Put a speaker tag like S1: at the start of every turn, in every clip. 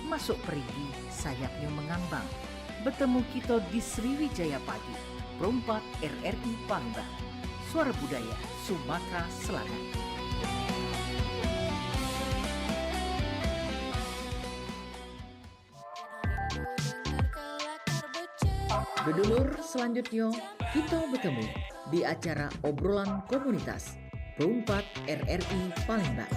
S1: Masuk perigi sayapnya mengambang. Bertemu kita di Sriwijaya Pagi, Perumpat RRI Palembang. Suara Budaya Sumatera Selatan. Bedulur selanjutnya kita bertemu di acara obrolan komunitas Perumpat RRI Palembang.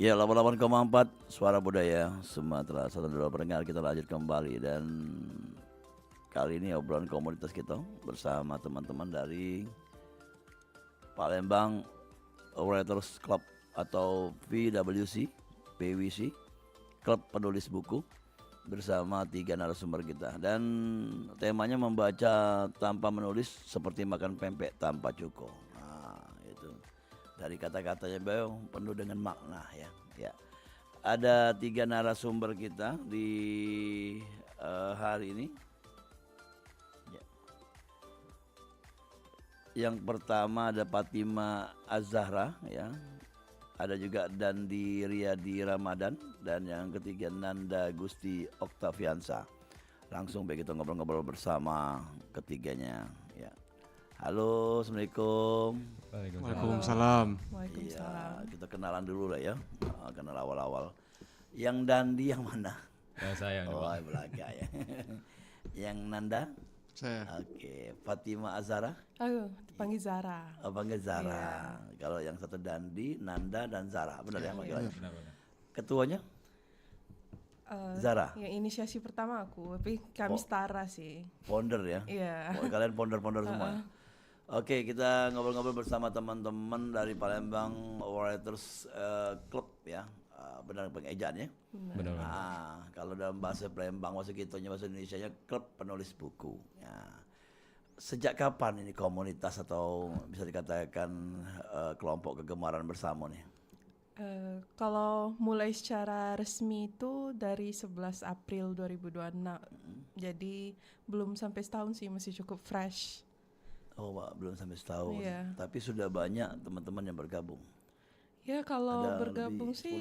S2: Ya, 88,4 Suara Budaya Sumatera Selatan. Dua pendengar, kita lanjut kembali. Dan kali ini obrolan komunitas kita bersama teman-teman dari Palembang Writers Club atau PWC, Klub Penulis Buku, bersama 3 narasumber kita. Dan temanya membaca tanpa menulis seperti makan pempek tanpa cuko. Nah, itu dari kata-katanya beliau penuh dengan makna ya. Ada 3 narasumber kita di hari ini. Ya. Yang pertama ada Fatima Az-Zahra ya. Ada juga Dandi Riyadi Ramadan, dan yang ketiga Nanda Gusti Oktaviansa. Langsung baik kita ngobrol-ngobrol bersama ketiganya ya. Halo, Assalamualaikum.
S3: Waalaikumsalam.
S2: Iya, kita kenalan dulu lah ya. Kenal awal-awal. Yang Dandi yang mana?
S4: Saya.
S2: Oh, belakang ya. Yang Nanda?
S3: Saya.
S2: Oke, Fatima Az-Zahra?
S5: Aku panggil Zara.
S2: Oh, panggil Zara. Kalau yang satu Dandi, Nanda dan Zara. Benar ya panggilannya?
S4: Benar.
S2: Ketuanya? Zara.
S5: Yang inisiasi pertama aku, tapi kami setara sih.
S2: Founder ya?
S5: Iya.
S2: Oh, kalian founder semua. Oke, kita ngobrol-ngobrol bersama teman-teman dari Palembang Writers Club ya. Benar pengejaan ya?
S4: Benar.
S2: Kalau dalam bahasa Palembang, bahasa kitanya, bahasa Indonesianya Klub Penulis Buku ya. Sejak kapan ini komunitas atau bisa dikatakan kelompok kegemaran bersama nih?
S5: Kalau mulai secara resmi itu dari 11 April 2026. Jadi belum sampai setahun sih, masih cukup fresh.
S2: Oh, Pak, belum sampai setahun.
S5: Iya.
S2: Tapi sudah banyak teman-teman yang bergabung.
S5: Ya kalau
S2: Ada
S5: bergabung
S2: lebih
S5: sih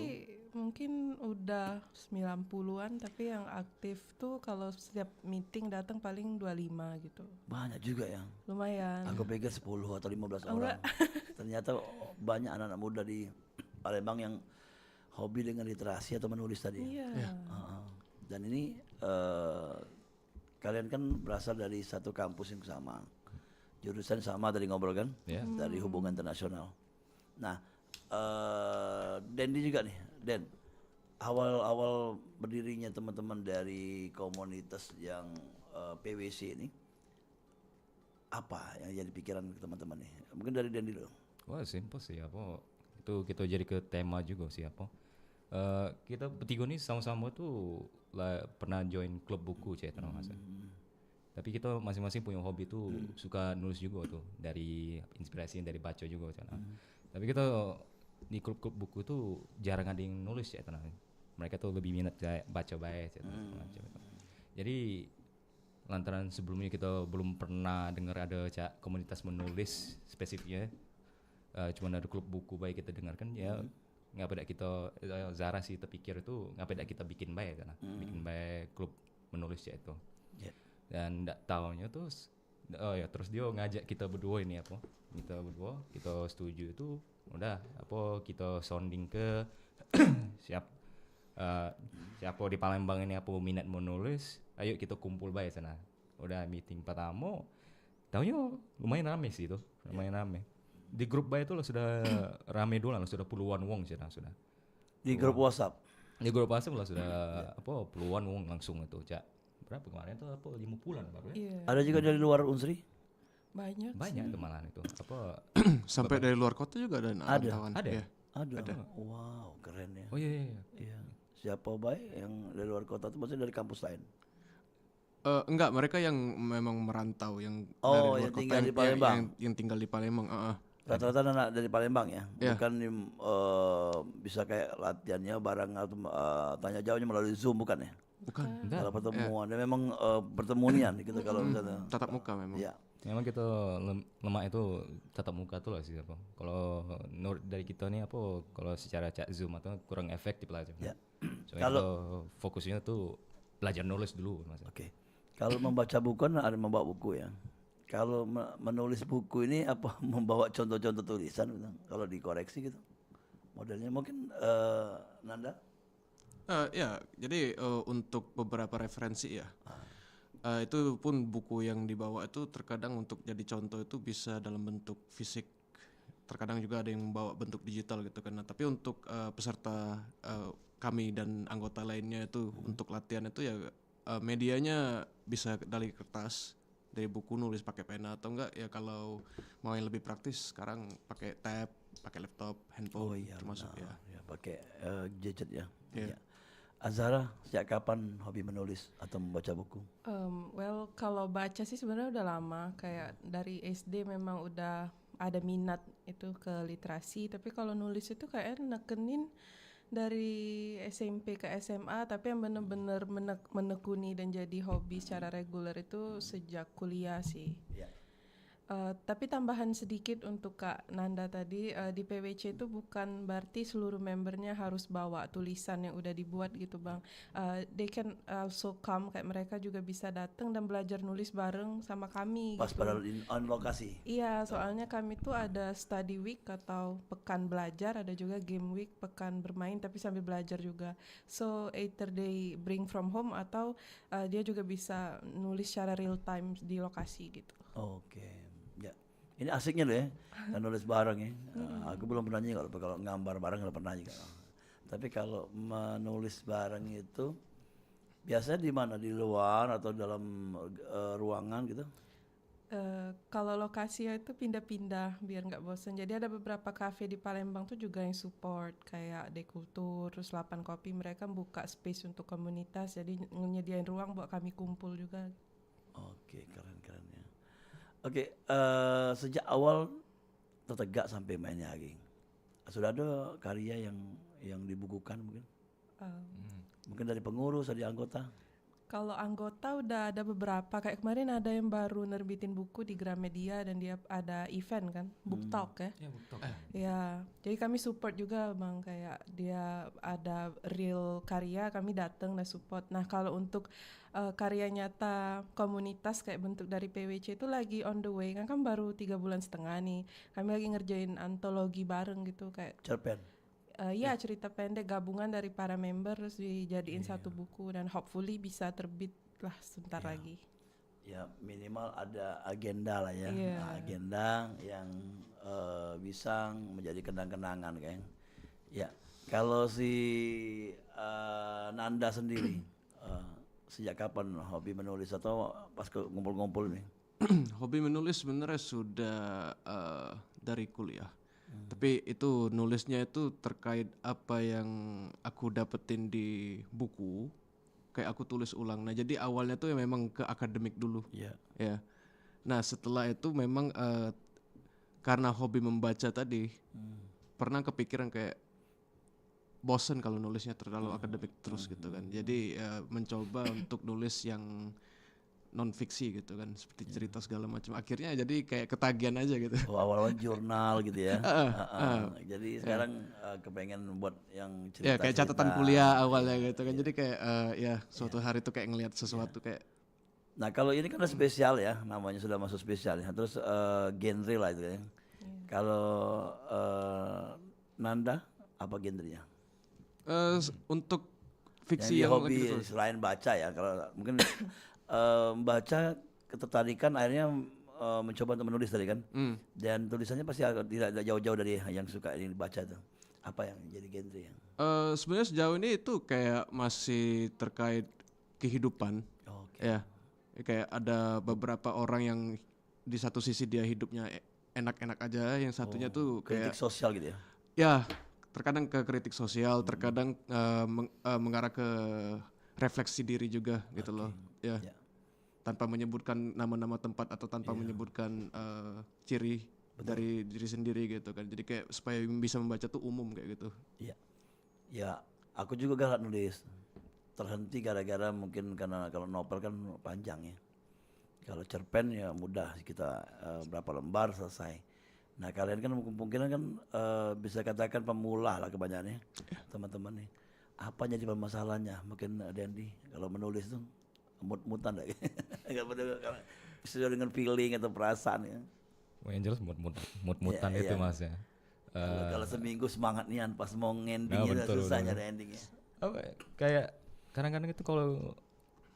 S5: mungkin udah 90-an, tapi yang aktif tuh kalau setiap meeting datang paling 25 gitu.
S2: Banyak juga ya.
S5: Lumayan.
S2: Aku pikir 10 atau 15
S5: Oh,
S2: orang. Ternyata banyak anak-anak muda di Palembang yang hobi dengan literasi atau menulis tadi.
S5: Iya.
S2: Dan ini kalian kan berasal dari satu kampus yang sama. Jurusan sama tadi ngobrol kan?
S4: Ya.
S2: Dari hubungan internasional. Nah, Dendi juga nih, Den. Awal-awal berdirinya teman-teman dari komunitas yang PWC ini, apa yang jadi pikiran teman-teman nih? Mungkin dari Dendi dulu.
S4: Wah, simple sih apa. Itu kita jadi ke tema juga sih apa. Kita bertiga nih sama-sama tuh pernah join klub buku cerita masa. Tapi kita masing-masing punya hobi tuh suka nulis juga tuh, dari inspirasi dari baca juga cerita. Tapi kita di klub-klub buku tuh jarang ada yang nulis cerita. Mereka tuh lebih minat baca baik cerita. Jadi lantaran sebelumnya kita belum pernah dengar ada komunitas menulis spesifiknya. Cuma ada klub buku baik kita dengarkan ya. Ngapa kita Zara sih terpikir itu ngapa kita bikin baik kan, bikin baik klub menulis ya itu. Dan ndak taunya terus terus dia ngajak kita berdua ini apa, kita setuju itu udah apa kita sounding ke siapa di Palembang ini apa minat menulis, ayo kita kumpul baik sana. Udah meeting pertama, taunya lumayan rame sih itu, lumayan rame. Di grup baik itu lo sudah rame dulu lah, sudah puluhan wong sudah.
S2: Di grup WhatsApp.
S4: Di grup WhatsApp lah sudah puluhan wong langsung itu berapa kemarin tuh apa 5 bulan baru ya.
S5: Iya,
S2: Ada juga dari luar Unsri?
S5: banyak
S4: Banyak
S5: sih.
S4: tuh malahan itu. Apa
S3: Sampai dari luar kota juga ada rantauan.
S4: Ada?
S3: Iya.
S2: Ada. Wow, keren ya.
S4: oh iya.
S2: Iya. Siapa baik yang dari luar kota itu maksudnya dari kampus lain?
S3: Enggak, mereka yang memang merantau yang
S2: Oh,
S3: dari luar
S2: yang
S3: kota
S2: tinggal di Palembang.
S3: yang tinggal di Palembang.
S2: Rata-rata anak dari Palembang ya,
S3: Iya.
S2: bukan bisa kayak latihannya bareng atau tanya jawabnya melalui Zoom bukan ya?
S3: Bukan.
S4: Enggak.
S2: Kalau pertemuan, dan memang pertemuan gitu kalau misalnya.
S3: Tatap muka memang.
S2: Ya,
S4: Memang kita lemak itu tatap muka tuh lah sih apa. Kalau dari kita nih apa kalau secara chat Zoom atau kurang efektif lah.
S2: Ya.
S4: Soalnya kalau fokusnya tuh belajar nulis dulu Mas.
S2: oke. Kalau membaca buku kan ada membawa buku ya. Kalau menulis buku ini apa membawa contoh-contoh tulisan gitu? Kalau dikoreksi gitu. Modelnya mungkin Nanda?
S3: Ya, jadi untuk beberapa referensi ya. Itu pun buku yang dibawa itu terkadang untuk jadi contoh itu bisa dalam bentuk fisik, terkadang juga ada yang membawa bentuk digital gitu kan. Nah, tapi untuk peserta kami dan anggota lainnya itu untuk latihan itu ya medianya bisa dari kertas, dari buku nulis pakai pena atau enggak ya kalau mau yang lebih praktis sekarang pakai tab, pakai laptop, handphone termasuk
S2: benar.
S3: ya.
S2: Ya, pakai gadget ya.
S3: Iya.
S2: Ya. Azhara, sejak kapan hobi menulis atau membaca buku?
S5: Well, kalau baca sih sebenarnya udah lama, kayak dari SD memang udah ada minat itu ke literasi, tapi kalau nulis itu kayak nekenin dari SMP ke SMA, tapi yang bener-bener menekuni dan jadi hobi secara reguler itu sejak kuliah sih.
S2: Ya.
S5: Tapi tambahan sedikit untuk Kak Nanda tadi, di PWC itu bukan berarti seluruh membernya harus bawa tulisan yang udah dibuat gitu Bang. They can also come, kayak mereka juga bisa datang dan belajar nulis bareng sama kami
S2: Pas
S5: gitu.
S2: pada on lokasi.
S5: Iya, soalnya kami tuh ada study week atau pekan belajar, ada juga game week, pekan bermain tapi sambil belajar juga. So either they bring from home atau dia juga bisa nulis secara real time di lokasi gitu.
S2: Oke. Ya. Ini asiknya loh ya. Kan nulis bareng ya. Aku belum pernah juga kalau gambar bareng nggak pernah juga. Tapi kalau menulis bareng itu biasanya di mana? Di luar atau dalam ruangan gitu?
S5: Kalau lokasinya itu pindah-pindah biar nggak bosan. Jadi ada beberapa kafe di Palembang tuh juga yang support kayak Dekultur, terus 8 Kopi, mereka buka space untuk komunitas. Jadi nyediain ruang buat kami kumpul juga.
S2: Oke, keren-keren ya. Oke, sejak awal tertegak sampai mainnya lagi. Sudah ada karya yang dibukukan mungkin? Mungkin dari pengurus, dari anggota?
S5: Kalau anggota udah ada beberapa, kayak kemarin ada yang baru nerbitin buku di Gramedia dan dia ada event kan, book talk ya.
S4: Ya betul.
S5: Ya, jadi kami support juga Bang, kayak dia ada real karya, kami datang dan support. Nah, kalau untuk karya nyata komunitas kayak bentuk dari PWC itu lagi on the way, kan baru 3 bulan setengah nih. Kami lagi ngerjain antologi bareng gitu kayak
S2: Cerpen?
S5: ya cerita pendek gabungan dari para member terus dijadiin satu buku dan hopefully bisa terbit lah sebentar lagi.
S2: Ya minimal ada agenda lah ya.
S5: Iya.
S2: Nah, agenda yang bisa menjadi kenang-kenangan kan. Ya, kalau si Nanda sendiri sejak kapan hobi menulis atau pas ngumpul-ngumpul nih?
S3: Hobi menulis sebenarnya sudah dari kuliah. Tapi itu nulisnya itu terkait apa yang aku dapetin di buku, kayak aku tulis ulang. Nah, jadi awalnya tuh ya memang ke akademik dulu.
S2: Iya.
S3: Ya. Nah, setelah itu memang karena hobi membaca tadi, pernah kepikiran kayak bosen kalau nulisnya terlalu akademik terus gitu kan. Jadi mencoba untuk nulis yang non fiksi gitu kan, seperti cerita segala macam. Akhirnya jadi kayak ketagihan aja gitu.
S2: Oh, awal-awal jurnal gitu ya. Jadi sekarang kepengen buat yang cerita.
S3: Ya kayak catatan kuliah awalnya gitu kan. Jadi kayak ya suatu hari tuh kayak ngelihat sesuatu kayak.
S2: Nah kalau ini kan udah spesial ya, namanya sudah masuk spesial ya. Terus genre lah itu ya. Kalau Nanda apa genrenya?
S3: Untuk fiksi
S2: Yang
S3: yang
S2: hobi
S3: lagi ditulis.
S2: selain baca ya. Kalau mungkin baca ketertarikan akhirnya mencoba untuk menulis tadi kan. Dan tulisannya pasti tidak jauh-jauh dari yang suka ini dibaca tuh. Apa yang jadi genre yang?
S3: Sebenarnya sejauh ini itu kayak masih terkait kehidupan. Ya, kayak ada beberapa orang yang di satu sisi dia hidupnya enak-enak aja, yang satunya tuh
S2: Kritik
S3: kayak
S2: sosial gitu ya.
S3: ya terkadang ke kritik sosial, terkadang mengarah ke refleksi diri juga gitu loh. Ya,
S2: Ya.
S3: tanpa menyebutkan nama-nama tempat atau tanpa menyebutkan ciri dari diri sendiri gitu kan. Jadi kayak supaya bisa membaca tuh umum kayak gitu.
S2: Iya. Ya, aku juga galak nulis. Terhenti gara-gara mungkin karena kalau novel kan panjang ya. Kalau cerpen ya mudah kita berapa lembar selesai. Nah kalian kan kemungkinan kan bisa katakan pemula lah kebanyakannya teman-teman nih. Apa jadi permasalahannya? Mungkin Dendi kalau menulis tuh mut-mutan enggak? Enggak benar sesuai dengan feeling atau perasaan ya.
S4: Wah, yang jelas mood-moodan
S2: Iya,
S4: itu
S2: iya.
S4: mas ya.
S2: Kalau seminggu semangat nian pas mau ngending
S4: Nah,
S2: udah
S4: betul,
S2: susah
S4: betul.
S2: nyari endingnya.
S4: Apa ya, kayak kadang-kadang itu kalau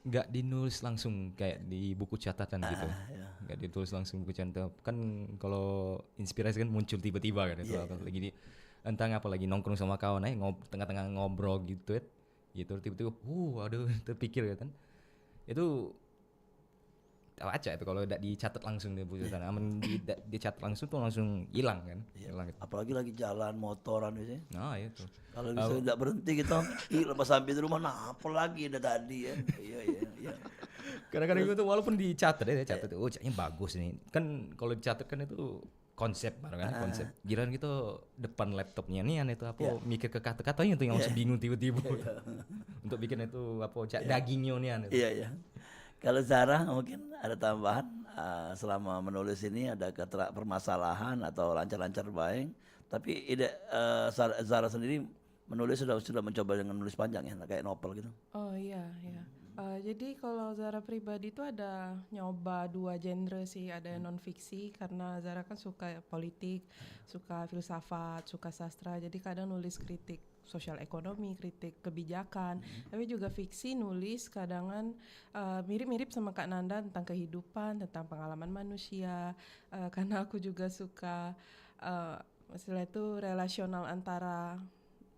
S4: nggak dinulis langsung kayak di buku catatan gitu,
S2: Ya.
S4: nggak ditulis langsung buku catatan kan, kalau inspirasi kan muncul tiba-tiba kan itu,
S2: Iya,
S4: apa lagi di entah apa lagi nongkrong sama kawan aja tengah-tengah ngobrol gitu ya, gitu tiba-tiba aduh terpikir ya kan, itu baca itu kalau tidak dicatat langsung di buku catatan, aman dicatat langsung tuh langsung hilang kan, hilang gitu.
S2: Apalagi lagi jalan motoran biasanya.
S4: Nah itu
S2: Kalau bisa tidak berhenti kita, lepas sampai di rumah, nah apa lagi udah tadi ya. Iya.
S4: kadang-kadang itu walaupun dicatat ya, catat catnya bagus nih kan, kalau dicatat kan itu konsep baru kan, konsep giliran gitu depan laptopnya nih itu apa mikir ke kata-katanya tuh yang langsung bingung tiba-tiba untuk bikin itu apa dagingnya nih itu.
S2: Iya. Kalau Zara mungkin ada tambahan selama menulis ini ada permasalahan atau lancar-lancar baik. Tapi ide Zara sendiri menulis sudah mencoba dengan menulis panjang ya, kayak novel gitu.
S5: Oh iya. Jadi kalau Zara pribadi itu ada nyoba 2 genre sih, ada yang non fiksi karena Zara kan suka politik, suka filsafat, suka sastra. Jadi kadang nulis kritik sosial ekonomi, kritik kebijakan, tapi juga fiksi nulis kadangan mirip-mirip sama Kak Nanda tentang kehidupan, tentang pengalaman manusia. Karena aku juga suka istilah itu relasional antara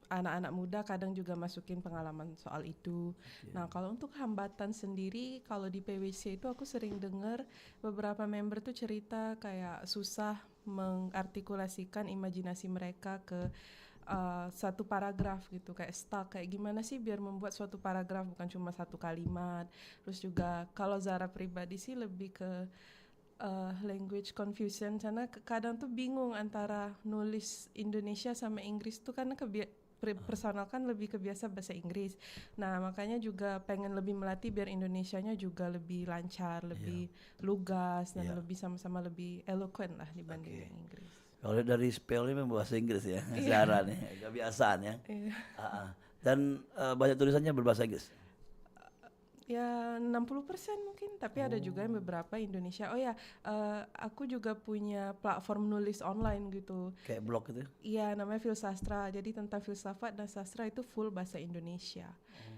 S5: anak-anak muda, kadang juga masukin pengalaman soal itu. Nah kalau untuk hambatan sendiri, kalau di PwC itu aku sering dengar beberapa member tuh cerita kayak susah mengartikulasikan imajinasi mereka ke satu paragraf gitu, kayak stuck, kayak gimana sih biar membuat suatu paragraf bukan cuma satu kalimat. Terus juga kalau Zara pribadi sih lebih ke language confusion, karena kadang tuh bingung antara nulis Indonesia sama Inggris tuh karena personal kan lebih kebiasa bahasa Inggris. Nah makanya juga pengen lebih melatih biar Indonesianya juga lebih lancar, lebih lugas dan lebih sama-sama lebih eloquent lah dibanding yang Inggris.
S2: Kalau dari spellnya memang bahasa Inggris ya, Zara nih, kebiasaan ya. Dan banyak tulisannya berbahasa Inggris.
S5: Ya 60% mungkin, tapi ada juga yang beberapa Indonesia. Oh ya, aku juga punya platform nulis online gitu.
S2: Kayak blog gitu.
S5: Iya, namanya Filsastra. Jadi tentang filsafat dan sastra itu full bahasa Indonesia.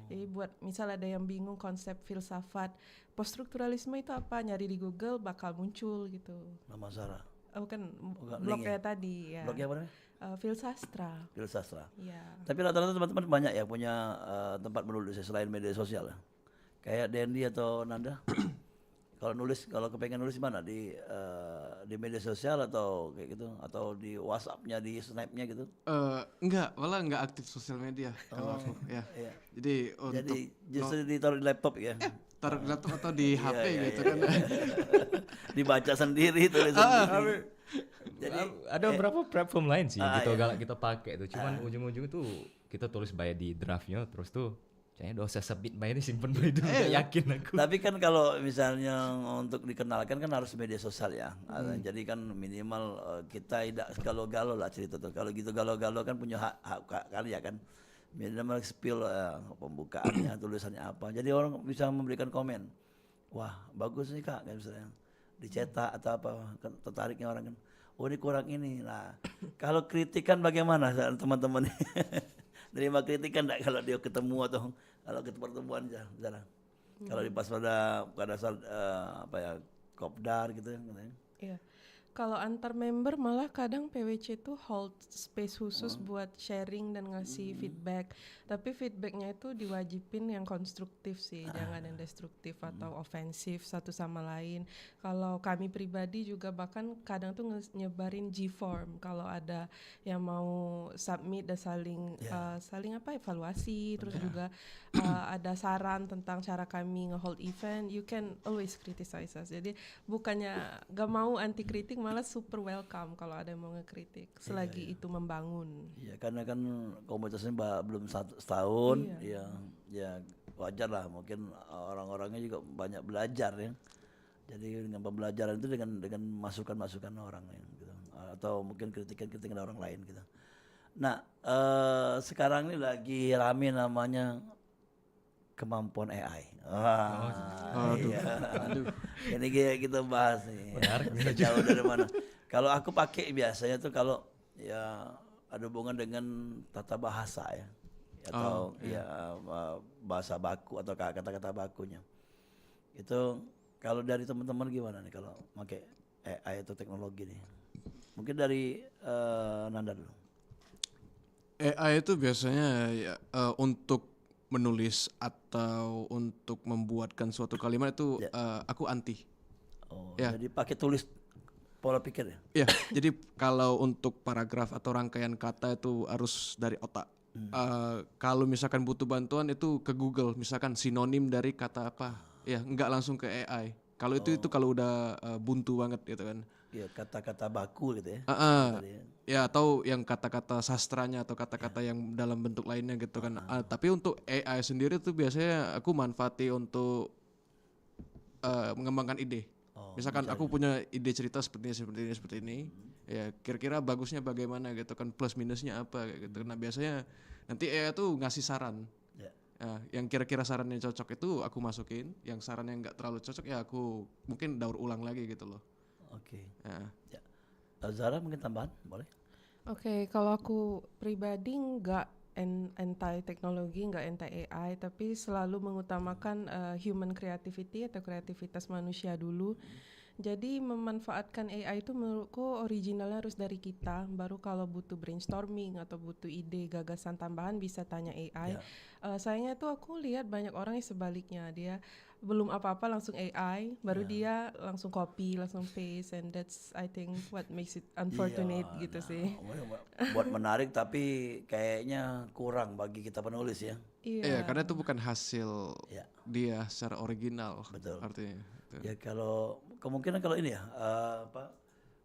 S5: Jadi buat misal ada yang bingung konsep filsafat, poststrukturalisme itu apa, nyari di Google bakal muncul gitu.
S2: Nama Zara.
S5: Bukan
S2: Bukan
S5: blognya
S2: linknya.
S5: tadi ya.
S2: Blognya apa namanya?
S5: Filsastra.
S2: Filsastra.
S5: Iya.
S2: Tapi rata-rata teman-teman banyak ya punya tempat menulis ya, selain media sosial ya. Kayak Dendi atau Nanda. Kalau nulis, kalau kepengen nulis di mana? Di media sosial atau kayak gitu, atau di WhatsApp-nya, di Snap-nya gitu.
S3: Enggak, malah enggak aktif sosial media kalau aku ya.
S2: Iya.
S3: Jadi untuk
S2: Jadi justru ditaruh di laptop ya.
S3: taruh di laptop atau di HP gitu kan.
S2: Dibaca sendiri, tulis sendiri. Jadi
S4: Ada beberapa platform lain sih gitu
S2: iya.
S4: galak kita pakai tuh, cuman ujung-ujung tuh kita tulis by di draftnya, terus tuh kayaknya dosa submit by ini simpen by itu, nggak yakin aku.
S2: tapi kan kalau misalnya untuk dikenalkan kan harus media sosial ya. Jadi kan minimal kita tidak galau-galau lah cerita tuh. Kalau gitu galau-galau kan punya hak karya kan. Minimal spill pembukaannya, tulisannya apa. Jadi orang bisa memberikan komen. Wah, bagus nih Kak, kayak misalnya dicetak atau apa, kan tertariknya orang kan. Oh, ini kurang ini. Nah, kalau kritikan bagaimana teman-teman? Terima kritikan enggak kalau dia ketemu atau kalau ke pertemuan jarang. Kalau di pas pada saat apa ya, kopdar gitu katanya.
S5: Iya. Kalau antar member malah kadang PWC itu hold space khusus buat sharing dan ngasih feedback. Tapi feedbacknya itu diwajibin yang konstruktif sih, jangan yang destruktif atau ofensif satu sama lain. Kalau kami pribadi juga bahkan kadang tuh nyebarin G-form kalau ada yang mau submit dan saling evaluasi, terus juga ada saran tentang cara kami nge-hold event, you can always criticize us. Jadi bukannya gak mau anti kritik, malah super welcome kalau ada yang mau ngekritik selagi itu membangun.
S2: Iya, karena kan komunitasnya belum setahun, ya wajar lah, mungkin orang-orangnya juga banyak belajar ya. Jadi dengan pembelajaran itu dengan masukan-masukan orang ya, gitu. Atau mungkin kritikan-kritikan orang lain gitu. Nah, sekarang ini lagi rame namanya kemampuan AI. Iya. Ini kita bahas nih. Benar. Bisa jauh dari mana? Kalau aku pakai biasanya tuh kalau ya ada hubungan dengan tata bahasa ya, atau bahasa baku atau kata-kata bakunya. Itu kalau dari teman-teman gimana nih kalau pakai AI atau teknologi nih? Mungkin dari Nanda dulu.
S3: AI itu biasanya ya, untuk menulis atau untuk membuatkan suatu kalimat itu aku anti.
S2: Oh,
S3: Ya.
S2: jadi pakai tulis pola pikir ya?
S3: Ya, jadi kalau untuk paragraf atau rangkaian kata itu harus dari otak. Kalau misalkan butuh bantuan itu ke Google, misalkan sinonim dari kata apa, ya nggak langsung ke AI. Kalau itu kalau udah buntu banget gitu kan.
S2: Iya, kata-kata baku gitu ya. Tadi ya.
S3: Ya atau yang kata-kata sastranya atau kata-kata yang dalam bentuk lainnya gitu kan. Tapi untuk AI sendiri tuh biasanya aku manfaati untuk mengembangkan ide. Misalkan aku punya ide cerita seperti ini, ya kira-kira bagusnya bagaimana gitu kan, plus minusnya apa kayak gitu. Nah biasanya nanti AI tuh ngasih saran. Yang kira-kira sarannya cocok itu aku masukin, yang sarannya nggak terlalu cocok ya aku mungkin daur ulang lagi gitu loh.
S2: Oke. Ya. Zara mungkin tambahan boleh?
S5: Oke, kalau aku pribadi nggak anti teknologi, nggak anti AI, tapi selalu mengutamakan human creativity atau kreativitas manusia dulu. Jadi memanfaatkan AI itu menurutku originalnya harus dari kita, baru kalau butuh brainstorming atau butuh ide gagasan tambahan bisa tanya AI. Sayangnya tuh aku lihat banyak orang yang sebaliknya, dia belum apa-apa langsung AI, baru dia langsung copy, langsung paste, and that's I think what makes it unfortunate gitu sih.
S2: Buat menarik tapi kayaknya kurang bagi kita penulis ya.
S3: Iya, karena itu bukan hasil dia secara original.
S2: Betul.
S3: Artinya.
S2: Ya kalau kemungkinan kalau ini ya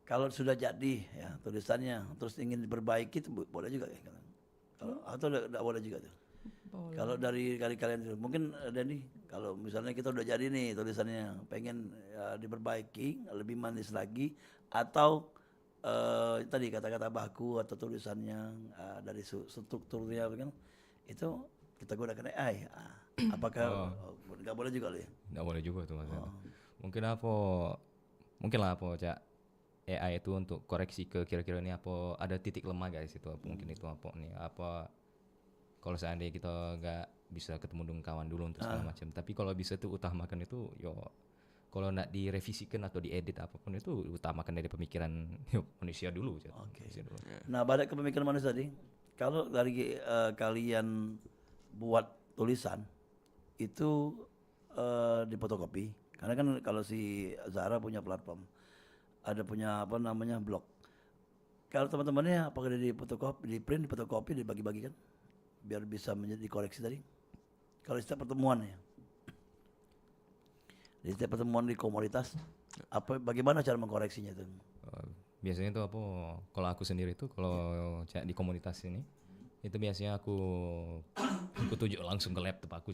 S2: kalau sudah jadi ya tulisannya terus ingin diperbaiki itu boleh juga ya. Kalau atau tidak boleh juga tuh. Kalau dari kalian dulu, mungkin Dani, kalau misalnya kita udah jadi nih tulisannya, pengen diperbaiki, lebih manis lagi, atau tadi kata-kata baku atau tulisannya dari strukturnya, kan, itu kita gunakan AI. Apakah nggak boleh juga loh ya?
S4: Nggak boleh juga tuh Mas. Mungkin lah Cak, AI itu untuk koreksi ke kira-kira ini apa ada titik lemah guys itu mungkin itu apa nih apa. Kalau seandainya kita nggak bisa ketemu dengan kawan dulu untuk segala macam, tapi kalau bisa tuh utamakan itu kalau nak direvisikan atau diedit apapun itu utamakan dari pemikiran manusia dulu. Manusia dulu.
S2: Nah balik ke pemikiran manusia tadi, kalau dari kalian buat tulisan itu difotokopi, karena kan kalau si Zara punya platform, ada punya apa namanya blog. Kalau teman-temannya apakah di fotokopi, di print, difotokopi, dibagi-bagikan? Biar bisa menjadi koreksi tadi. Kalau setiap pertemuan ya, di setiap pertemuan di komunitas, bagaimana cara mengkoreksinya itu?
S4: Biasanya itu kalau aku sendiri itu kalau di komunitas ini itu biasanya aku tuju langsung ke laptop aku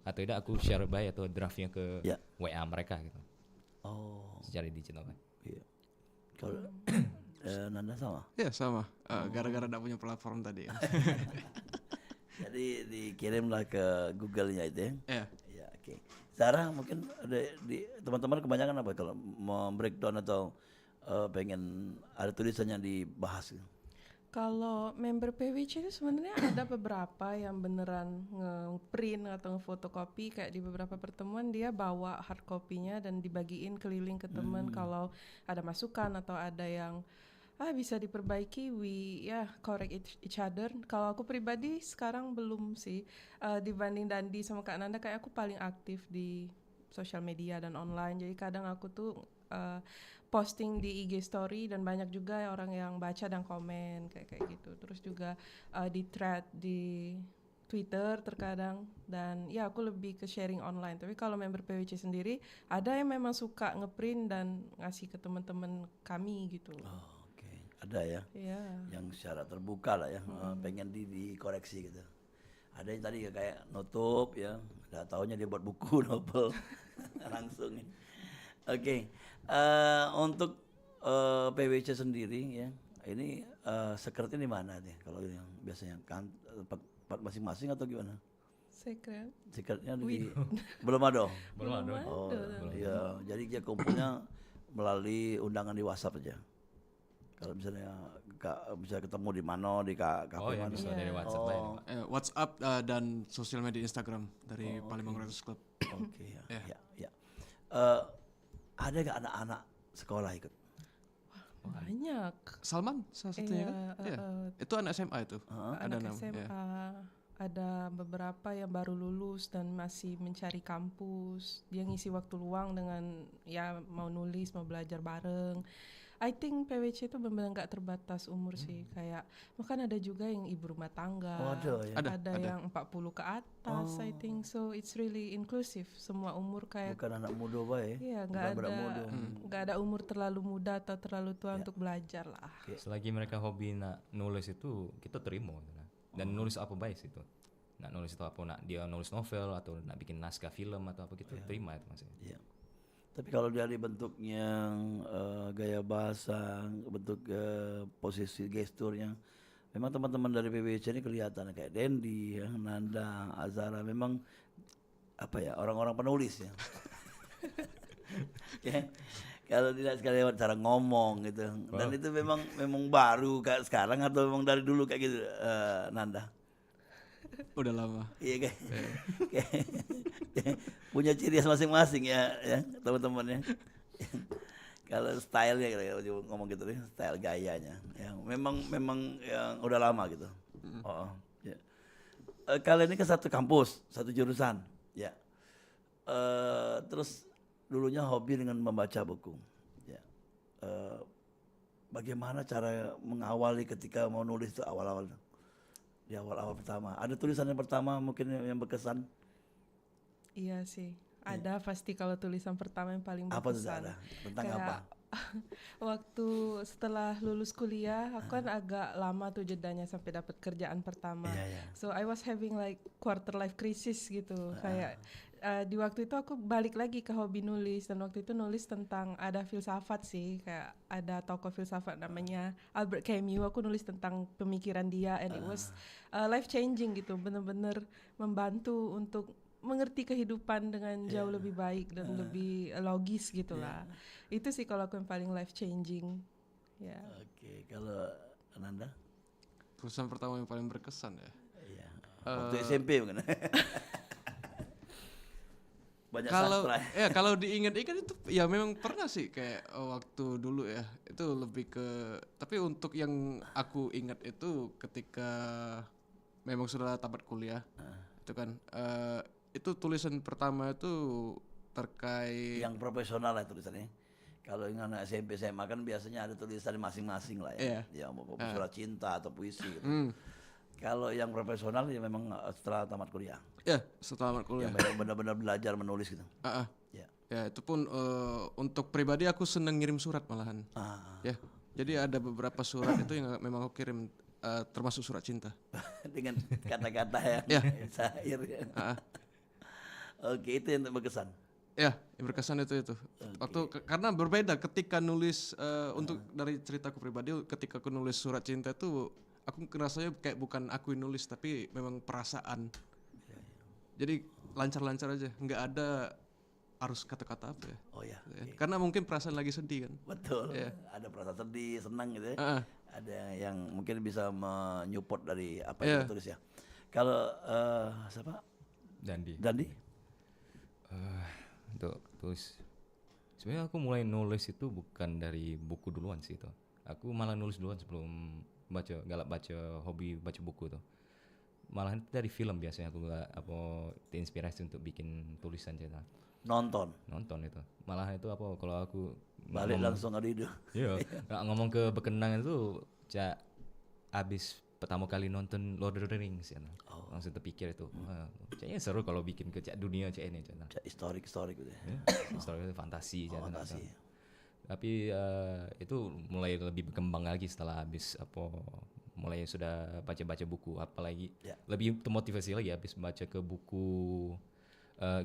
S4: atau tidak aku share by atau draftnya ke WA mereka gitu. Secara digital kan.
S2: Iya. Kalau Nanda sama?
S3: Ya sama. Gara-gara tidak punya platform tadi.
S2: Jadi dikirimlah ke Google-nya itu ya.
S3: Iya.
S2: Ya, oke. Zara mungkin ada di teman-teman kebanyakan apa kalau mau breakdown atau pengen ada tulisan yang dibahas gitu?
S5: Kalau member PWC itu sebenarnya ada beberapa yang beneran nge-print atau nge-fotokopi, kayak di beberapa pertemuan dia bawa hard copy-nya dan dibagiin keliling ke temen kalau ada masukan atau ada yang bisa diperbaiki, we correct each other. Kalau aku pribadi sekarang belum sih, dibanding Dandi sama Kak Nanda kayak aku paling aktif di sosial media dan online. Jadi kadang aku tuh posting di IG story dan banyak juga orang yang baca dan komen kayak gitu. Terus juga di thread di Twitter terkadang, dan ya aku lebih ke sharing online. Tapi kalau member PWC sendiri ada yang memang suka ngeprint dan ngasih ke teman-teman kami gitu.
S2: Oke, ada ya.
S5: Iya.
S2: Yang secara terbuka lah ya, pengen dikoreksi gitu. Ada yang tadi kayak nutup ya, nggak taunya dia buat buku novel langsung. Oke, untuk PWC sendiri ya, ini secretnya di mana nih? Kalau yang biasanya kan tempat masing-masing atau gimana? Secretnya belum ada.
S4: Belum ada.
S2: Oh, iya. Jadi dia kumpulnya melalui undangan di WhatsApp aja. Kalau misalnya bisa ketemu di mana, di kafe
S4: Ya
S2: mana.
S4: bisa dari WhatsApp lah ya.
S3: WhatsApp dan sosial media Instagram dari Palembang Writers Club.
S2: Oke ya. Ada nggak anak-anak sekolah ikut?
S5: Banyak.
S3: Salman salah satunya kan? Iya. Itu anak SMA itu.
S5: Anak
S3: enam,
S5: SMA.
S3: ya.
S5: Ada beberapa yang baru lulus dan masih mencari kampus. Dia ngisi waktu luang dengan ya mau nulis, mau belajar bareng. I think PWC itu benar-benar nggak terbatas umur sih. Kayak bahkan ada juga yang ibu rumah tangga.
S2: Oh, ada ya?
S5: Ada yang 40 ke atas, I think. So it's really inclusive. Semua umur kayak
S2: Bukan anak muda baik.
S5: iya, nggak ada umur terlalu muda atau terlalu tua untuk belajar lah.
S4: Selagi mereka hobi nak nulis itu kita terima gitu kan. Dan nulis apa baik itu. Nak nulis itu apa, nak dia nulis novel atau nak bikin naskah film atau apa kita terima itu maksudnya.
S2: Iya. Tapi kalau dari bentuknya, gaya bahasa, bentuk posisi gesturnya, memang teman-teman dari PWC ini kelihatan kayak Dendi, ya, Nanda, Azara, memang apa ya, orang-orang penulis ya. Ya, kalau tidak sekali lewat cara ngomong gitu. Dan itu memang baru kayak sekarang atau memang dari dulu kayak gitu, Nanda?
S3: Udah lama.
S2: Iya kan? Punya ciri khas masing-masing ya teman-teman ya. Kalau stylenya kalau ngomong gitu deh, style gayanya yang memang yang udah lama gitu. Ya. Kalian ini ke satu kampus, satu jurusan, ya. Terus dulunya hobi dengan membaca buku, ya. Bagaimana cara mengawali ketika mau nulis itu awal-awal? Di awal-awal pertama, ada tulisan yang pertama mungkin yang berkesan?
S5: Iya sih, ada pasti kalau tulisan pertama yang paling
S2: Apa tuh
S5: berkesan.
S2: ada? Tentang
S5: Kayak
S2: apa?
S5: waktu setelah lulus kuliah, aku kan agak lama tuh jedanya sampai dapat kerjaan pertama.
S2: Iya.
S5: So I was having like quarter life crisis gitu. Kayak di waktu itu aku balik lagi ke hobi nulis, dan waktu itu nulis tentang ada filsafat sih, kayak ada tokoh filsafat namanya Albert Camus. Aku nulis tentang pemikiran dia, and it was life changing gitu, bener-bener membantu untuk mengerti kehidupan dengan jauh lebih baik dan lebih logis gitulah. Itu sih kalau aku yang paling life changing. Ya.
S2: Oke, kalau Ananda?
S3: Tulisan pertama yang paling berkesan ya.
S2: Iya. Waktu SMP mungkin. Banyak
S3: Kalau
S2: sastra.
S3: kalau diingat-ingat itu ya memang pernah sih kayak waktu dulu ya. Itu lebih ke, tapi untuk yang aku ingat itu ketika memang sudah tamat kuliah. Itu kan itu tulisan pertama itu terkait
S2: Yang profesional lah tulisannya. Kalau yang anak SMP SMA kan biasanya ada tulisan masing-masing lah ya. Ya mau surat cinta atau puisi gitu. Kalau yang profesional ya memang setelah tamat kuliah.
S3: ya setelah tamat kuliah.
S2: Yang benar-benar belajar menulis gitu. Ya.
S3: Ya itu pun untuk pribadi aku seneng ngirim surat malahan. Ya. Jadi ada beberapa surat itu yang memang aku kirim, termasuk surat cinta.
S2: Dengan kata-kata yang syair ya. Oke, itu yang berkesan.
S3: Ya, yang berkesan itu. Waktu karena berbeda ketika nulis untuk dari ceritaku pribadi, ketika aku nulis surat cinta itu aku ngerasanya kayak bukan aku yang nulis tapi memang perasaan. Jadi lancar-lancar aja, nggak ada harus kata-kata apa ya.
S2: Oh ya.
S3: Karena mungkin perasaan lagi sedih kan.
S2: Betul. Ada perasaan sedih, senang gitu ya. ada yang mungkin bisa menyupport dari apa
S3: Iya.
S2: yang tulis ya. Kalau siapa?
S4: Dandi.
S2: Dandi?
S4: Untuk tulis. Sebenarnya aku mulai nulis itu bukan dari buku duluan sih itu. Aku malah nulis duluan sebelum baca hobi baca buku tuh. Malah itu dari film biasanya aku apa terinspirasi untuk bikin tulisan cerita.
S2: Nonton.
S4: Nonton itu. Malah itu apa kalau aku
S2: Balik langsung ada ide.
S4: Iya, nggak ngomong ke Bekenang itu cak abis pertama kali nonton Lord of the Rings ya. Langsung terpikir itu. Wah, kayaknya seru kalau bikin ke cak dunia cak ini cak.
S2: Cak historik gitu ya.
S4: Story itu fantasi cak.
S2: Fantasi.
S4: Tapi itu mulai lebih berkembang lagi setelah habis apa mulai sudah baca-baca buku, apalagi
S2: Ya.
S4: lebih termotivasi lagi habis baca ke buku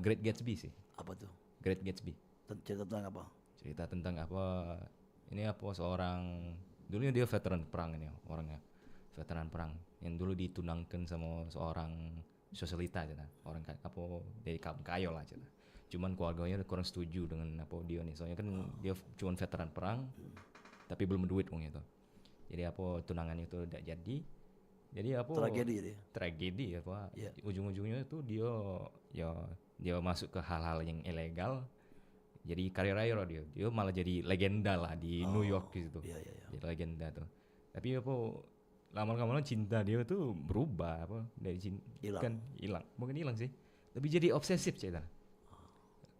S4: Great Gatsby sih.
S2: Apa tuh?
S4: Great Gatsby.
S2: Cerita tentang apa?
S4: Cerita tentang apa, ini apa seorang dulunya dia veteran perang ini orangnya, veteran perang yang dulu ditunangkan sama seorang sosialita aja nah. Orang apa dari kaum kaya lah aja nah. Cuman keluarganya kurang setuju dengan apa dia nih, soalnya kan dia cuma veteran perang tapi belum duit wong itu. Jadi apa tunangannya itu tidak jadi apa
S2: Tragedi dia.
S4: tragedi apa
S2: Iya.
S4: ujung-ujungnya itu dia masuk ke hal-hal yang ilegal. Jadi karir raya dia malah jadi legenda lah di New York gitu.
S2: Iya.
S4: Jadi legenda tuh. Tapi apa lama-lama cinta dia tuh berubah apa dari cinta
S2: Hilang.
S4: bukan hilang sih. Tapi jadi obsesif cerita.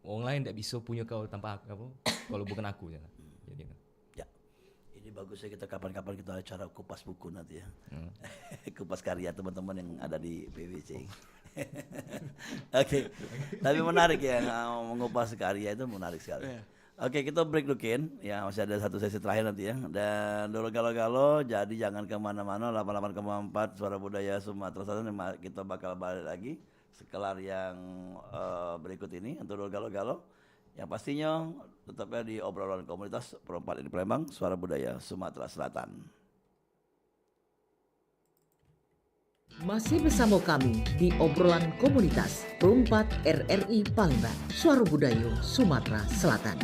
S4: Orang lain tidak bisa punya kau tanpa aku, apa kalau bukan aku cerita. Jadi
S2: Ya. Ini bagusnya kita kapan-kapan kita acara kupas buku nanti ya. Kupas karya teman-teman yang ada di PWC. Oke. Tapi menarik ya mengupas karya itu menarik sekali.
S3: Iya.
S2: Oke, kita break dulu Ken. Ya masih ada satu sesi terakhir nanti ya. Dan dulu galau-galau, jadi jangan kemana-mana. 88,4 Suara Budaya Sumatera Selatan. Kita bakal balik lagi sekelar yang berikut ini untuk dulu galau-galau. Yang pastinya tetapnya di obrolan komunitas Perempat di Palembang, Suara Budaya Sumatera Selatan.
S1: Masih bersama kami di obrolan komunitas Perempat RRI Palembang, Suara Budaya Sumatera Selatan.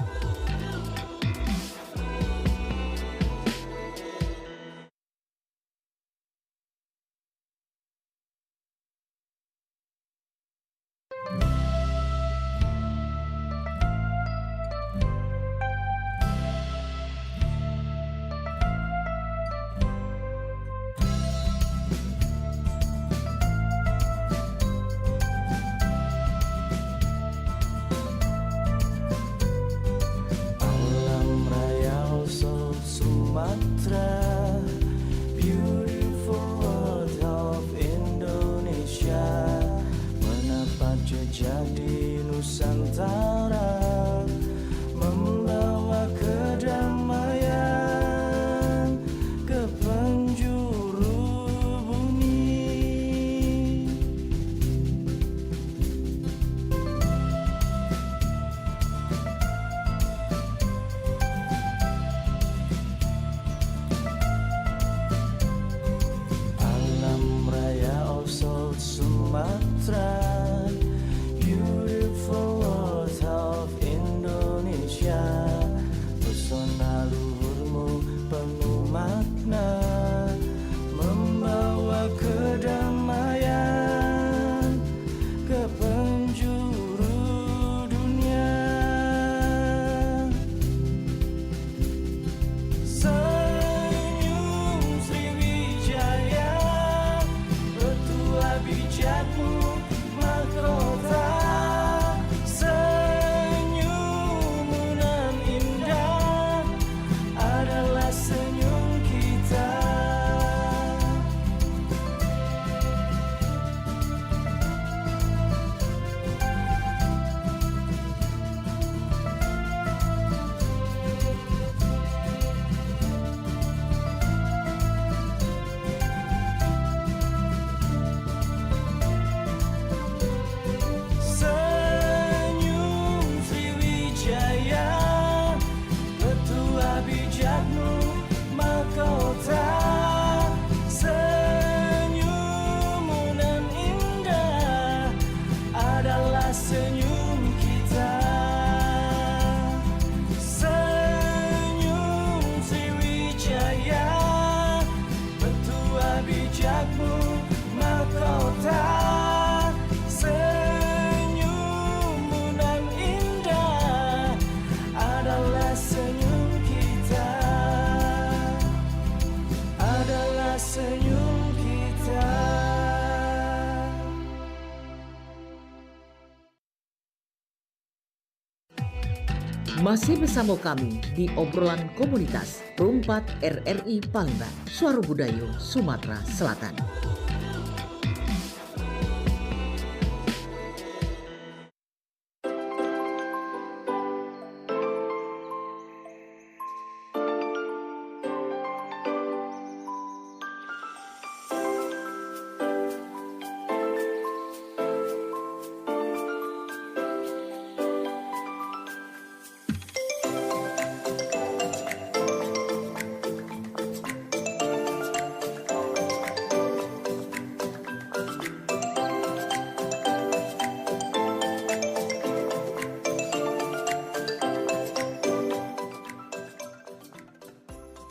S1: Masih bersama kami di obrolan komunitas Perumpat RRI Palembang, Suara Budaya Sumatera Selatan.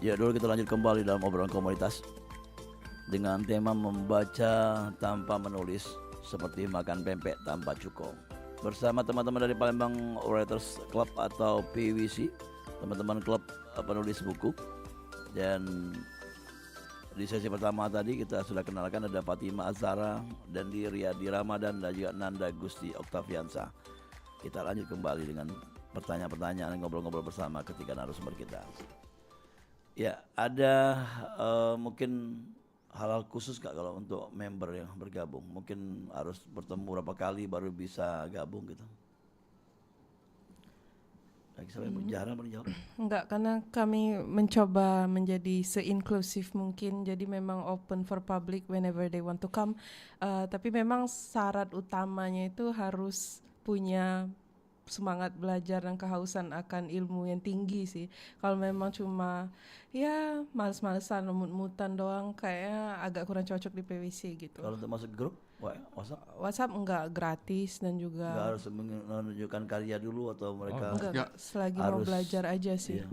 S2: Ya, dulu kita lanjut kembali dalam obrolan komunitas dengan tema membaca tanpa menulis seperti makan pempek tanpa cuko. Bersama teman-teman dari Palembang Writers Club atau PWC, teman-teman klub penulis buku. Dan di sesi pertama tadi kita sudah kenalkan ada Fatima Azhara dan Riyadi Ramadan dan juga Nanda Gusti Oktaviansa. Kita lanjut kembali dengan pertanyaan-pertanyaan ngobrol-ngobrol bersama ketika narasumber kita. Ya, ada mungkin hal-hal khusus gak kalau untuk member yang bergabung? Mungkin harus bertemu berapa kali baru bisa gabung gitu? Lagi siapa yang berbicara mau dijawab?
S5: Enggak, karena kami mencoba menjadi se-inklusif mungkin, jadi memang open for public whenever they want to come. Tapi memang syarat utamanya itu harus punya semangat belajar dan kehausan akan ilmu yang tinggi sih. Kalau memang cuma ya males-malesan, lemut-mutan doang, kayaknya agak kurang cocok di PWC gitu.
S2: Kalau untuk masuk grup, WhatsApp
S5: WhatsApp enggak gratis dan
S2: nggak
S5: juga
S2: harus menunjukkan karya dulu atau mereka?
S5: enggak,
S3: Enggak.
S5: selagi mau
S2: Harus,
S5: belajar aja sih.
S2: iya.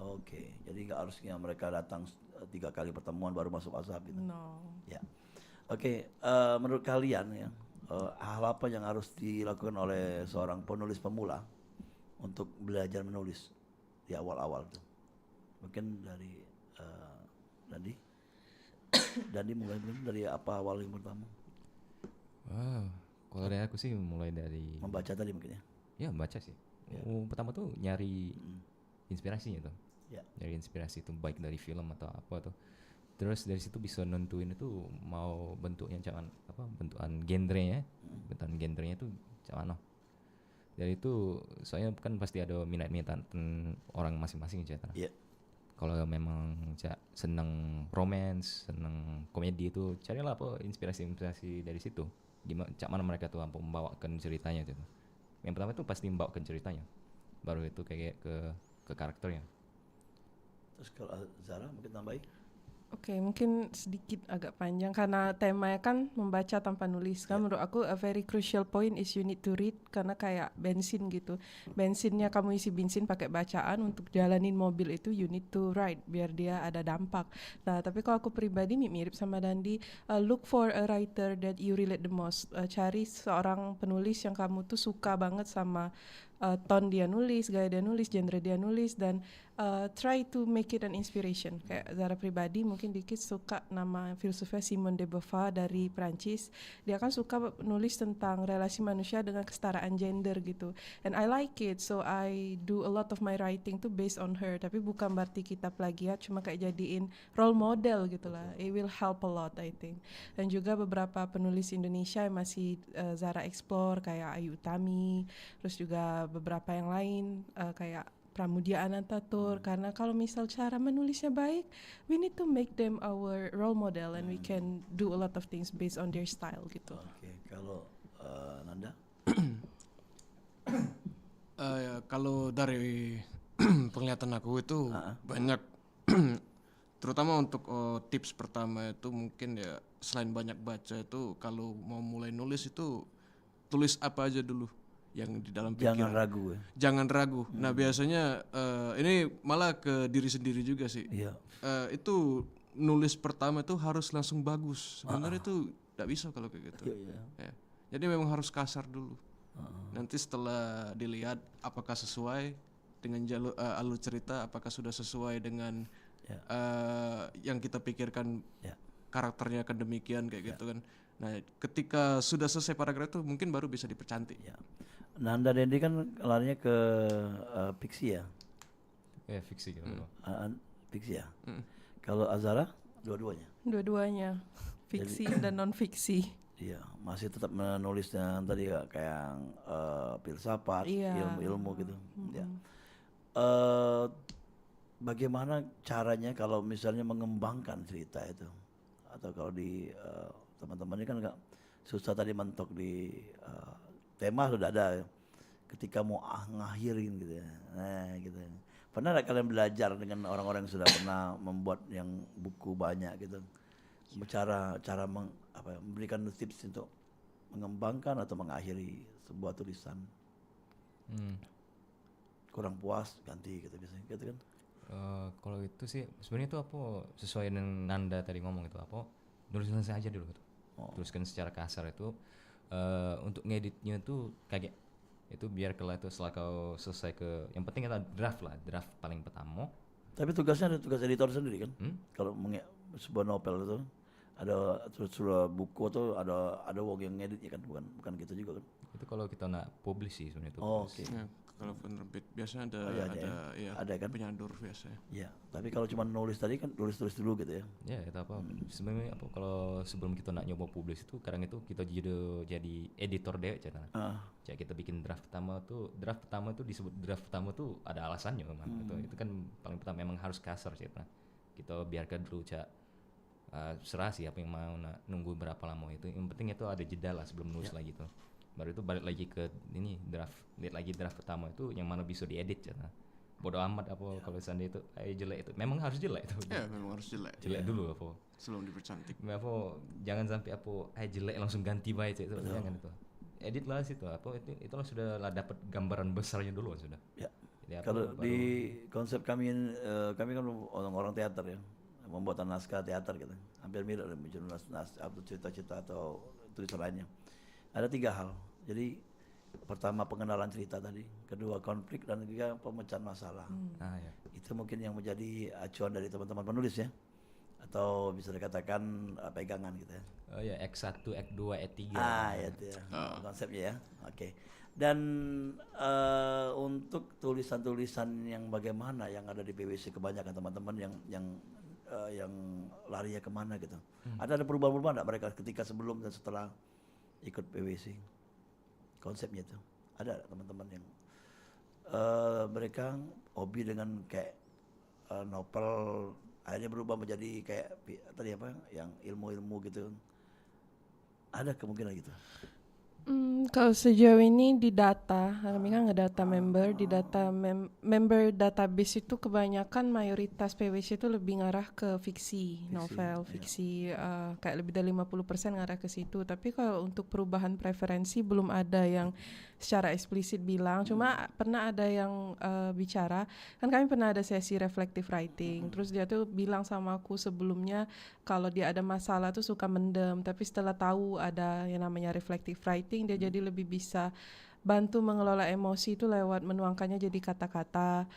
S2: Oke, jadi nggak harusnya mereka datang 3 kali pertemuan baru masuk WhatsApp gitu.
S5: No.
S2: Ya, oke. Menurut kalian ya, hal apa yang harus dilakukan oleh seorang penulis pemula untuk belajar menulis di awal-awal tuh? Mungkin dari Dandi mulai dulu, dari apa awal yang pertama?
S4: Wow, kalau dari aku sih mulai dari
S2: Membaca tadi mungkin ya.
S4: ya baca sih. Pertama tuh nyari inspirasinya tuh.
S2: Ya.
S4: Nyari inspirasi itu baik dari film atau apa tuh. Terus dari situ bisa nentuin itu mau bentuknya jangan apa bentukan genrenya, bentukan genrenya itu jangan. Dari itu soalnya kan pasti ada minat-minat orang masing-masing aja.
S2: Iya.
S4: Kalau memang seneng romance, seneng komedi itu carilah apa inspirasi dari situ. Gimana cak mana mereka tuh apa membawakan ceritanya gitu. Yang pertama itu pasti membawakan ceritanya. Baru itu kayak ke karakternya.
S2: Terus kalau Zara mungkin tambahin?
S5: Oke, mungkin sedikit agak panjang karena temanya kan membaca tanpa nulis kan. Menurut aku a very crucial point is you need to read, karena kayak bensin gitu. Bensinnya kamu isi bensin pakai bacaan, untuk jalanin mobil itu you need to write biar dia ada dampak. Nah, tapi kalau aku pribadi mirip sama Dandi, look for a writer that you relate the most. Cari seorang penulis yang kamu tuh suka banget sama tone dia nulis, gaya dia nulis, genre dia nulis, dan try to make it an inspiration. Kayak Zara pribadi mungkin dikit suka nama filsufnya Simone de Beauvoir dari Prancis. Dia kan suka nulis tentang relasi manusia dengan kesetaraan gender gitu. And I like it, so I do a lot of my writing tuh based on her. Tapi bukan berarti kita plagiat, cuma kayak jadiin role model gitu lah. It will help a lot I think. Dan juga beberapa penulis Indonesia yang masih Zara explore kayak Ayu Utami, terus juga beberapa yang lain kayak Pramudia Anantatur. Karena kalau misal cara menulisnya baik, we need to make them our role model and we can do a lot of things based on their style gitu.
S2: Oke, kalau Nanda?
S3: Ya, kalau dari penglihatan aku itu banyak terutama untuk tips pertama itu mungkin ya selain banyak baca itu kalau mau mulai nulis itu tulis apa aja dulu yang di dalam pikiran.
S2: Jangan ragu ya.
S3: Jangan ragu. Nah, biasanya ini malah ke diri sendiri juga sih.
S2: Iya.
S3: Itu nulis pertama itu harus langsung bagus. Sebenarnya itu tidak bisa kalau kayak gitu.
S2: Iya.
S3: Ya. Jadi memang harus kasar dulu. Nanti setelah dilihat apakah sesuai dengan alur cerita, apakah sudah sesuai dengan yang kita pikirkan, karakternya akan demikian kayak gitu kan. Nah, ketika sudah selesai paragraf itu mungkin baru bisa dipercantik.
S2: Ya. Nanda Dendi kan larinya ke fiksi ya,
S4: Fiksi gitu.
S2: fiksi ya. Kalau Azara dua-duanya.
S5: Dua-duanya, fiksi dan non fiksi.
S2: Iya, masih tetap menulis yang tadi ya, kayak filsafat,
S5: Iya.
S2: ilmu-ilmu gitu. Ya. Bagaimana caranya kalau misalnya mengembangkan cerita itu, atau kalau di teman-teman ini kan nggak susah tadi mentok di tema sudah ada, ketika mau ngakhirin gitu ya, nah gitu. Pernah nggak kalian belajar dengan orang-orang yang sudah pernah membuat yang buku banyak gitu, cara memberikan tips untuk mengembangkan atau mengakhiri sebuah tulisan? Kurang puas ganti gitu biasanya gitu kan.
S4: Kalau itu sih sebenarnya itu apa sesuai dengan Nanda tadi ngomong itu apa tulisan aja dulu gitu. Tuliskan secara kasar itu untuk ngeditnya tuh kayak itu biar kalau itu setelah kau selesai yang penting kita draft paling pertama.
S2: Tapi tugasnya ada tugas editor sendiri kan. Kalau sebuah novel itu ada sebuah buku tuh ada wong yang ngeditnya kan, bukan gitu juga kan.
S4: Itu kalau kita nak publish sih sebenarnya itu.
S2: Oke.
S3: Ya, kalau penerbit biasanya
S2: Ada kan?
S3: penyadur biasanya.
S2: Iya, tapi kalau cuma nulis tadi kan tulis dulu gitu ya.
S4: Ya itu apa sebenarnya apa kalau sebelum kita nak nyoba publish itu kadang itu kita jadi editor deh caranya. Kayak kita bikin draft pertama tuh disebut draft pertama tuh ada alasannya memang itu kan paling pertama memang harus kasar sih kita biarkan dulu serah sih apa yang mau nunggu berapa lama itu, yang penting itu ada jeda lah sebelum nulis lagi tuh, baru itu balik lagi ke ini lihat lagi draft pertama itu yang mana bisa diedit caranya. Bodoh amat apa kalau seandainya itu jelek itu memang harus jelek itu.
S3: Ya memang harus jelek
S4: Dulu apa
S3: sebelum dipercantik.
S4: apa jangan sampai apa jelek langsung ganti baik itu jangan itu, edit lah situ apa itulah sudah lah dapat gambaran besarnya dulu sudah
S2: Ya.
S4: jadi
S2: Kalau di konsep kami kan orang-orang teater ya, membuat naskah teater gitu, hampir mirip dengan naskah atau cerita-cerita atau tulisan lainnya. Ada 3 hal. Jadi pertama pengenalan cerita tadi, kedua konflik, dan ketiga pemecahan masalah.
S4: ya.
S2: Itu mungkin yang menjadi acuan dari teman-teman penulis ya, atau bisa dikatakan pegangan gitu ya.
S4: Oh ya, X1, X2, X3.
S2: Ya itu ya, konsepnya ya. Oke. Dan untuk tulisan-tulisan yang bagaimana yang ada di PwC, kebanyakan teman-teman yang larinya kemana gitu. Ada perubahan-perubahan enggak mereka ketika sebelum dan setelah ikut PwC? Konsepnya itu. Ada teman-teman yang mereka hobi dengan kayak novel akhirnya berubah menjadi kayak tadi apa yang ilmu-ilmu gitu. Ada kemungkinan gitu.
S5: Kalau sejauh ini di data, kami kan ngedata member, di data member database itu kebanyakan mayoritas PwC itu lebih ngarah ke fiksi, novel, fiksi, kayak lebih dari 50% ngarah ke situ. Tapi kalau untuk perubahan preferensi belum ada yang secara eksplisit bilang, cuma pernah ada yang bicara, kan kami pernah ada sesi reflective writing, terus dia tuh bilang sama aku sebelumnya kalau dia ada masalah tuh suka mendem, tapi setelah tahu ada yang namanya reflective writing, dia jadi lebih bisa bantu mengelola emosi itu lewat menuangkannya jadi kata-kata.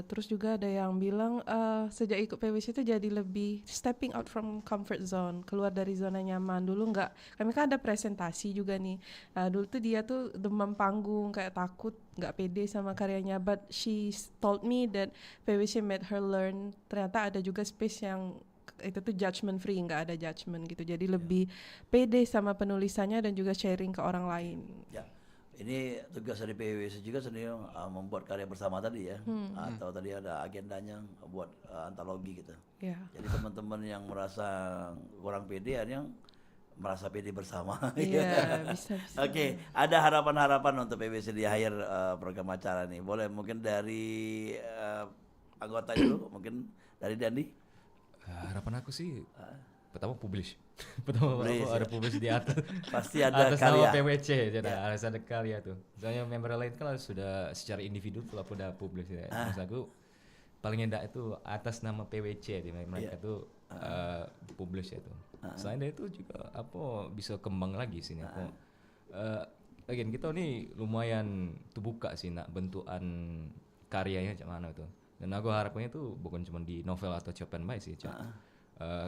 S5: Terus juga ada yang bilang sejak ikut PwC itu jadi lebih stepping out from comfort zone, keluar dari zona nyaman. Dulu kami kan ada presentasi juga nih. Dulu tuh dia tuh demam panggung, kayak takut, nggak pede sama karyanya. But she told me that PwC made her learn ternyata ada juga space yang itu tuh judgment free, nggak ada judgment gitu. Jadi lebih pede sama penulisannya dan juga sharing ke orang lain.
S2: Ya. Ini tugas dari PwC juga sendiri membuat karya bersama tadi ya, atau tadi ada agendanya buat antologi gitu.
S5: Yeah.
S2: Jadi teman-teman yang merasa kurang pede akhirnya merasa pede bersama.
S5: Iya, bisa.
S2: Oke, ada harapan-harapan untuk PwC di akhir program acara nih. Boleh mungkin dari anggota dulu, mungkin dari Dandi.
S4: Harapan aku sih pertama publish. Pertama ada publish di atas.
S2: Pasti ada
S4: atas
S2: karya.
S4: nama PwC, harus ada karya tuh. Soalnya member lain kan sudah secara individu kalau udah publish ya. Maksud aku paling enggak itu atas nama PwC di mereka tuh publish itu. Selain dari itu juga apa bisa kembang lagi sini apa. Again kita nih lumayan terbuka sih nak bentukan karyanya macam mana itu. Dan aku harapannya tuh bukan cuma di novel atau cerpen baik sih,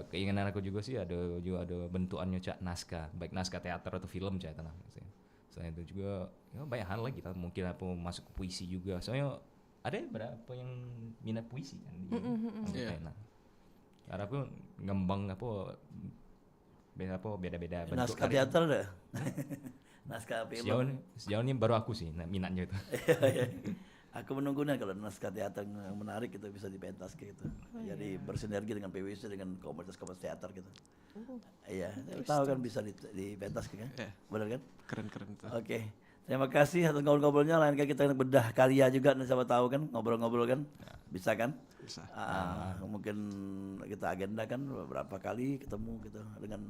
S4: keinginan aku juga sih ada bentukannya naskah, baik naskah teater atau film tanah. Selain itu juga ya banyak hal lagi, kita mungkin apa masuk ke puisi juga. Soalnya ada berapa yang minat puisi kan di
S3: Iya.
S4: Nah, harapnya ngembang apa beda-beda bentuk
S2: Naskah
S4: karya.
S2: teater ada? Naskah film.
S4: Sejauh ini baru aku sih minatnya itu.
S2: Aku menunggunya kalau naskah teater yang menarik itu bisa dipentas gitu. Jadi bersinergi dengan PWC dengan komunitas-komunitas teater gitu. Iya, tahu kan bisa dipentas kan?
S3: Iya.
S2: Benar kan?
S3: Keren-keren itu.
S2: Oke. Terima kasih atas ngobrol-ngobrolnya. Lain kali kita bedah karya juga, siapa tahu kan ngobrol-ngobrol kan. Bisa kan?
S3: Bisa.
S2: Mungkin kita agendakan beberapa kali ketemu gitu dengan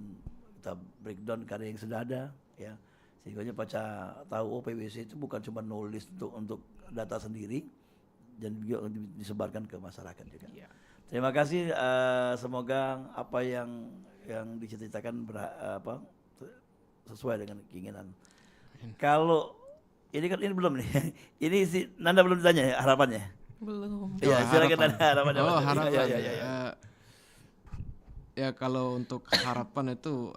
S2: kita breakdown karya yang sudah ada ya. Sehingga baca tahu PWC itu bukan cuma nulis untuk data sendiri dan juga disebarkan ke masyarakat juga. Terima kasih, semoga apa yang diceritakan sesuai dengan keinginan. Kalau ini kan ini belum nih. Ini si Nanda belum ditanya ya harapannya.
S5: Belum.
S2: Iya, silakan
S3: harapan.
S2: Nanda harapannya.
S3: Oh,
S2: Mas.
S3: harapan.
S2: Ya.
S3: Ya kalau untuk harapan itu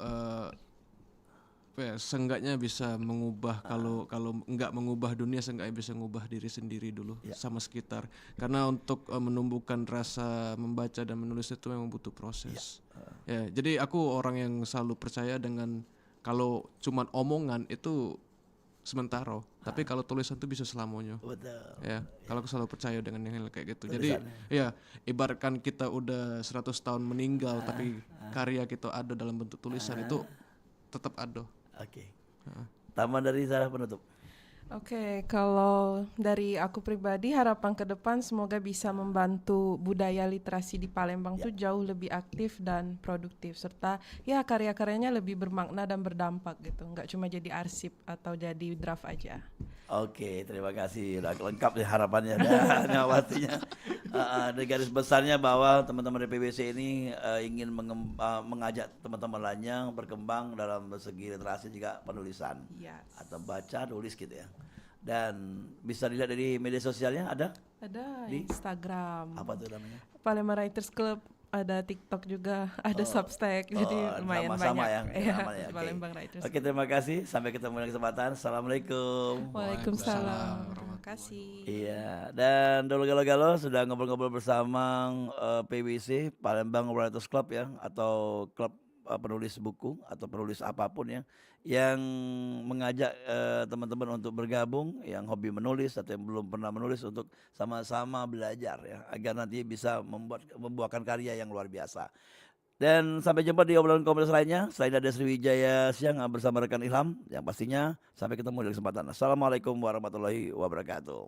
S3: seenggaknya bisa mengubah, kalau nggak mengubah dunia, seenggaknya bisa mengubah diri sendiri dulu sama sekitar. Karena untuk menumbuhkan rasa membaca dan menulis itu memang butuh proses. Ya, jadi aku orang yang selalu percaya dengan kalau cuman omongan itu sementara, tapi kalau tulisan itu bisa selamanya.
S2: Betul.
S3: Ya, kalau aku selalu percaya dengan yang kayak gitu. Jadi, ya ibaratkan kita udah 100 tahun meninggal, tapi karya kita ada dalam bentuk tulisan itu tetap ada.
S2: Oke. Taman dari Sarah penutup.
S5: Oke, kalau dari aku pribadi harapan ke depan semoga bisa membantu budaya literasi di Palembang tuh jauh lebih aktif dan produktif, serta ya karya-karyanya lebih bermakna dan berdampak gitu, nggak cuma jadi arsip atau jadi draft aja.
S2: Oke, terima kasih. Udah lengkap nih harapannya dan pastinya. Dari garis besarnya bahwa teman-teman dari PBC ini ingin mengajak teman-teman lainnya berkembang dalam segi literasi juga penulisan.
S5: Yes.
S2: Atau baca, tulis gitu ya. Dan bisa dilihat dari media sosialnya ada?
S5: Ada
S2: Di?
S5: Instagram.
S2: Apa tuh namanya?
S5: Palembang Writers Club, ada TikTok juga, ada Substack, jadi lumayan
S2: sama-sama
S5: banyak.
S2: ya.
S5: Iya,
S2: namanya. Oke.
S5: Palembang Writers
S2: Oke, terima kasih. Sampai ketemu di kesempatan. Assalamualaikum.
S5: Waalaikumsalam. Terima kasih.
S2: Iya, dan dulu galo-galo sudah ngobrol-ngobrol bersama PWC Palembang Writers Club ya, atau klub penulis buku atau penulis apapun ya, yang mengajak teman-teman untuk bergabung yang hobi menulis atau yang belum pernah menulis untuk sama-sama belajar ya, agar nanti bisa membuahkan karya yang luar biasa. Dan sampai jumpa di obrolan komunitas lainnya. Selain ada Sriwijaya Siang bersama rekan Ilham, yang pastinya sampai ketemu di kesempatan. Assalamualaikum warahmatullahi wabarakatuh.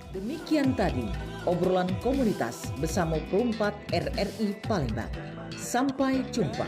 S1: Demikian tadi obrolan komunitas bersama Perumpat RRI Palembang. Sampai jumpa.